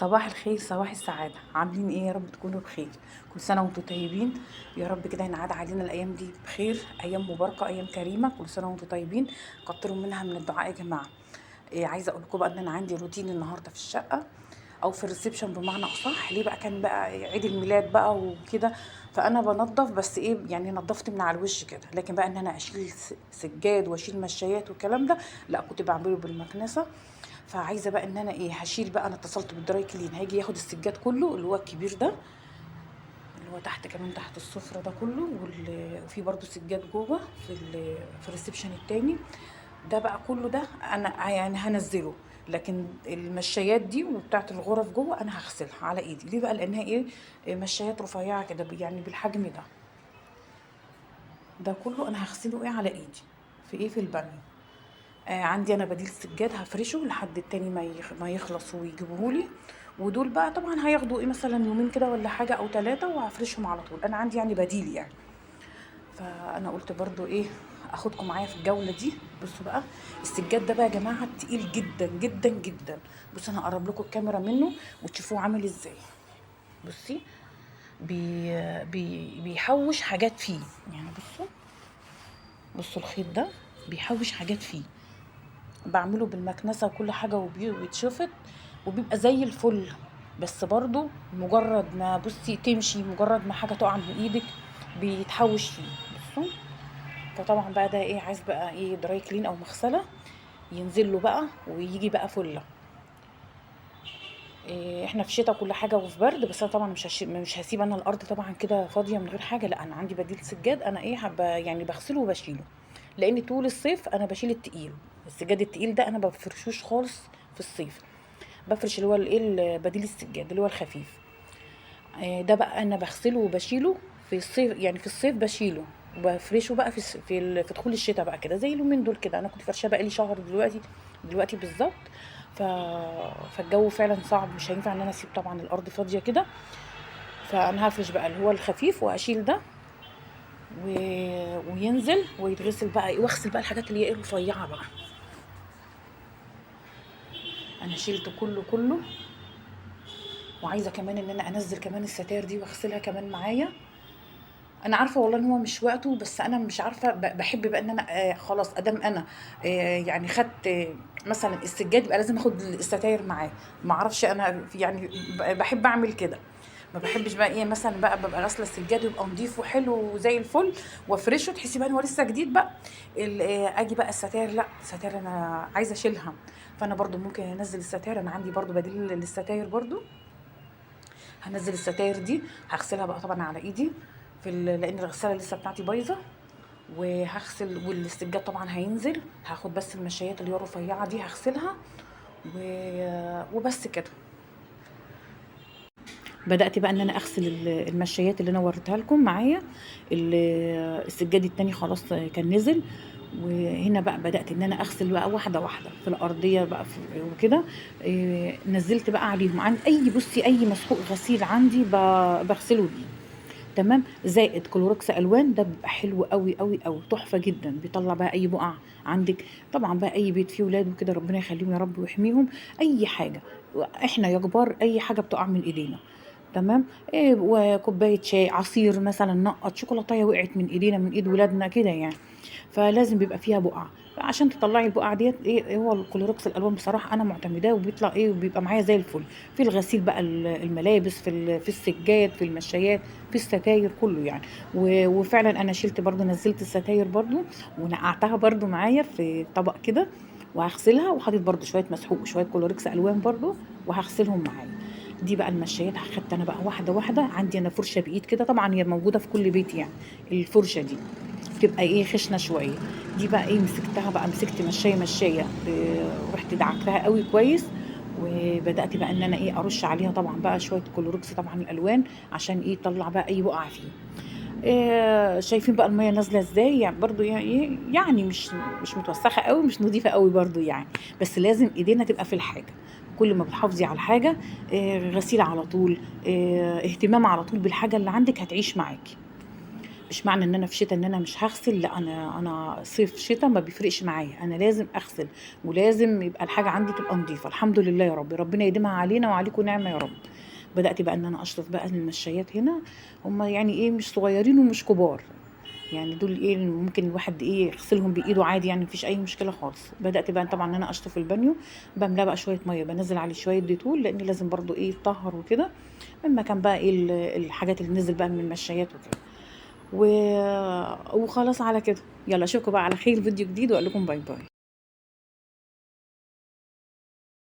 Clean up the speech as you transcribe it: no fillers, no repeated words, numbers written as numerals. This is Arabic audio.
صباح الخير، صباح السعادة. عاملين ايه؟ يا رب تكونوا بخير. كل سنة وانتم طيبين. يا رب كده ينعاد علينا الأيام دي بخير، أيام مباركة، أيام كريمة. كل سنة وانتم طيبين. كتروا منها من الدعاء يا جماعة. عايزة أقول لكم بقى إن أنا عندي روتين النهاردة في الشقة، أو في الريسبشن بمعنى أصح. ليه بقى؟ كان بقى عيد الميلاد بقى وكده، فأنا بنضف. بس ايه يعني، نضفت من على الوش كده، لكن بقى إن أنا أشيل سجاد وأشيل مشايات والكلام ده لا، كنت بعمله بالمكنسة. فعايزه بقى ان انا هشيل بقى. انا اتصلت بالدراي كلين، هيجي ياخد السجاد كله اللي هو الكبير ده، اللي هو تحت كمان تحت السفره ده كله، وفي برضو سجاد جوه في الريسبشن التاني. ده بقى كله ده انا يعني هنزله. لكن المشايات دي وبتاعت الغرف جوه انا هغسلها على ايدي. ليه بقى؟ لانها مشايات رفيعه كده، يعني بالحجم ده كله انا هغسله على ايدي في البانيو. عندي انا بديل سجاد هفرشه لحد التاني ما يخلص ويجيبوهولي. ودول بقى طبعا هياخدوا مثلا يومين كده ولا حاجه او ثلاثه، وهفرشهم على طول. انا عندي يعني بديل يعني. فانا قلت برضو اخدكم معايا في الجوله دي. بصوا بقى، السجاد ده بقى يا جماعه تقيل جدا جدا جدا. بصوا انا هقرب لكم الكاميرا منه وتشوفوه عامل ازاي. بصي، بيحوش حاجات فيه يعني. بصوا الخيط ده بيحوش حاجات فيه. بعمله بالمكنسة وكل حاجة وبيتشفط وبيبقى زي الفل. بس برضو مجرد ما بصي تمشي، مجرد ما حاجة تقع من ايدك بيتحوش فيه. بصوا. فطبعا بقى ده عايز بقى دراي كلين او مغسلة، ينزل له بقى ويجي بقى فله. احنا في شتاء كل حاجه وفي برد. بس انا طبعا مش هسيب انا الارض طبعا كده فاضيه من غير حاجه. لا، انا عندي بديل سجاد. انا يعني بغسله وبشيله. لان طول الصيف انا بشيل التقيل. السجاد التقيل ده انا ما بفرشوش خالص في الصيف. بفرش اللي هو بديل السجاد اللي هو الخفيف. ده بقى انا بغسله وبشيله في الصيف. يعني في الصيف بشيله وبفرشه بقى في دخول الشتاء بقى كده، زي اليومين دول كده. انا كنت فرشاه بقى لي شهر دلوقتي بالظبط. ف... فالجو فعلا صعب، مش هينفع ان انا اسيب طبعا الارض فاضيه كده. فانا هفرش بقى اللي هو الخفيف واشيل ده و... وينزل ويتغسل بقى واغسل بقى الحاجات اللي هي رفيعه بقى. انا شيلته كله. وعايزه كمان ان انا انزل كمان الستاير دي واغسلها كمان معايا. انا عارفه والله ان هو مش وقته، بس انا مش عارفه بحب بقى ان انا خلاص ادام انا يعني خدت مثلا السجاد، يبقى لازم اخد الستاير معاه. ما اعرفش انا يعني بحب اعمل كده. ما بحبش بقى مثلا بقى ببقى غاسله السجاد ويبقى نضيف وحلو وزي الفل وافرشه، تحسي بقى ان هو لسه جديد بقى. اجي بقى الستاير، لا الستاير انا عايزه اشيلها. فانا برضو ممكن انزل الستاير. انا عندي برضو بديل للستاير برضو. هنزل الستاير دي هغسلها بقى طبعا على ايدي لان الغساله لسه بتاعتي بايظه. وهغسل والسجاد طبعا هينزل. هاخد بس المشايات اللي هي الرفيعه دي هغسلها وبس كده. بدات بقى ان انا اغسل المشايات اللي انا وريتها لكم معايا. السجاد التاني خلاص كان نزل. وهنا بقى بدات ان انا اغسل بقى واحده واحده في الارضيه بقى وكده. نزلت بقى عليهم عن بصي اي مسحوق غسيل عندي بغسله بيه. تمام. زائد كلوركس الوان، ده بيبقى حلو قوي قوي قوي، تحفه جدا. بيطلع بقى اي بقع عندك. طبعا بقى اي بيت فيه ولاد وكده، ربنا يخليهم يا رب ويحميهم. اي حاجه احنا يا كبار اي حاجه بتقع من ايدينا. تمام. وكوبايه شاي، عصير مثلا، نقط شوكولاته وقعت من ايدينا، من ايد ولادنا كده يعني. فلازم بيبقى فيها بقع. عشان تطلعي البقع ديت هو الكلوركس الالوان بصراحه انا معتمداه، وبيطلع وبيبقى معايا زي الفل. في الغسيل بقى الملابس، في السجاد، في المشايات، في الستاير كله يعني. وفعلا انا شلت برضو، نزلت الستاير برضو ونقعتها برضو معايا في طبق كده. وهغسلها وحاطط برضو شويه مسحوق وشويه كلوركس الوان برضو، وهغسلهم معايا. دي بقى المشايات هاخدت انا بقى واحده واحده. عندي انا فرشه بايد كده، طبعا هي موجوده في كل بيت يعني. الفرشه دي بتبقى خشنه شويه. دي بقى مسكتها بقى، مسكت مشايه ورحت دعكتها قوي كويس. وبدات بقى ان انا ارش عليها طبعا بقى شويه كلوركس طبعا الالوان، عشان يطلع بقى اي بقع فيه. شايفين بقى الميه نازله ازاي يعني. برضو يعني مش متوسخه قوي، مش نظيفه قوي برضو يعني. بس لازم ايدينا تبقى في الحاجه. كل ما بتحافظي على الحاجه، غسيل على طول، اهتمام على طول بالحاجه اللي عندك، هتعيش معاكي. مش معنى ان انا في شتاء ان انا مش هغسل، لا، انا صيف شتاء ما بيفرقش معايا، انا لازم اغسل، ولازم يبقى الحاجه عندي تبقى نظيفه. الحمد لله يا رب، ربنا يديمها علينا وعليكم نعمه يا رب. بدات بقى ان انا اشطف بقى المشايات هنا. هم يعني ايه، مش صغيرين ومش كبار، يعني دول ايه ممكن الواحد ايه يغسلهم بايده عادي، يعني مفيش اي مشكله خالص. بدات بقى طبعا ان انا اشطف البانيو، بملاه بقى شويه ميه، بنزل عليه شويه ديتول لان لازم برضو ايه يتطهر وكده، من مكان بقى ايه الحاجات اللي نزل بقى من المشايات وكده. و... وخلاص على كده، يلا اشوفكم بقى على خير فيديو جديد، واقول لكم باي باي.